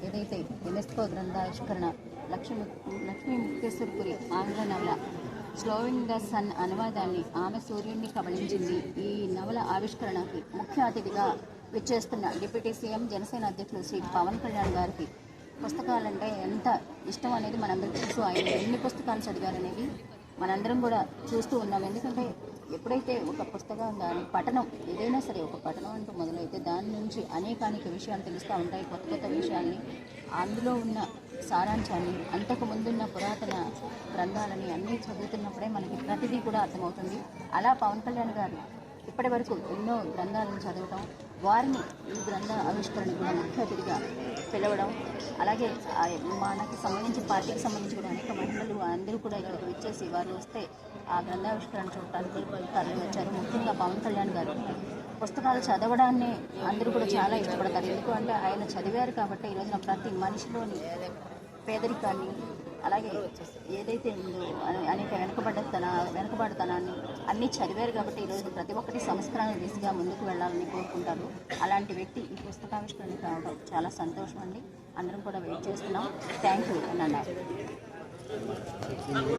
ఏదైతే యునెస్కో గ్రంథావిష్కరణ లక్ష్మీ ముక్తేశ్వరపురి ఆంగ్ల నవల స్లోవింగ్ ద సన్ అనువాదాన్ని ఆమె సూర్యుడిని కబళించింది. ఈ నవల ఆవిష్కరణకి ముఖ్య అతిథిగా విచ్చేస్తున్న డిప్యూటీ సీఎం జనసేన అధ్యక్షులు శ్రీ పవన్ కళ్యాణ్ గారికి పుస్తకాలంటే ఎంత ఇష్టం అనేది మనందరికీ తెలుసు. ఆయన ఎన్ని పుస్తకాలు చదివారనేది మనందరం కూడా చూస్తూ ఉన్నాం. ఎందుకంటే ఎప్పుడైతే ఒక పుస్తకం కానీ పఠనం ఏదైనా సరే ఒక పఠనం అంటూ మొదలైతే దాని నుంచి అనేకానేక విషయాలు తెలుస్తూ ఉంటాయి. కొత్త కొత్త విషయాల్ని, అందులో ఉన్న సారాంశాన్ని, అంతకు ముందున్న పురాతన గ్రంథాలని అన్నీ చదువుతున్నప్పుడే మనకి ప్రతిదీ కూడా అర్థమవుతుంది. అలా పవన్ కళ్యాణ్ గారు ఇప్పటి వరకు ఎన్నో గ్రంథాలను చదవటం, వారిని ఈ గ్రంథ ఆవిష్కరణ కూడా ముఖ్య అతిథిగా పిలవడం, అలాగే మనకి సంబంధించి పార్టీకి సంబంధించి కూడా అనేక మహిళలు అందరూ కూడా ఇక్కడికి వచ్చేసి వారు వస్తే ఆ గ్రంథావిష్కరణ చూడటానికి తరలి వచ్చారు. ముఖ్యంగా పవన్ కళ్యాణ్ గారు పుస్తకాలు చదవడాన్ని అందరూ కూడా చాలా ఇష్టపడతారు. ఎందుకంటే ఆయన చదివారు కాబట్టి ఈ రోజున ప్రతి మనిషిలోని పేదరికాన్ని, అలాగే ఏదైతే ఉందో అనేక వెనుకబడతనాన్ని అన్నీ చదివారు కాబట్టి ఈరోజు ప్రతి ఒక్కటి సంస్కరణ దిశగా ముందుకు వెళ్ళాలని కోరుకుంటారు. అలాంటి వ్యక్తి ఈ పుస్తకావిష్కరణకి రావడం చాలా సంతోషం అండి. అందరం కూడా వెయిట్ చేస్తున్నాం. థ్యాంక్ యూ అన్నారు.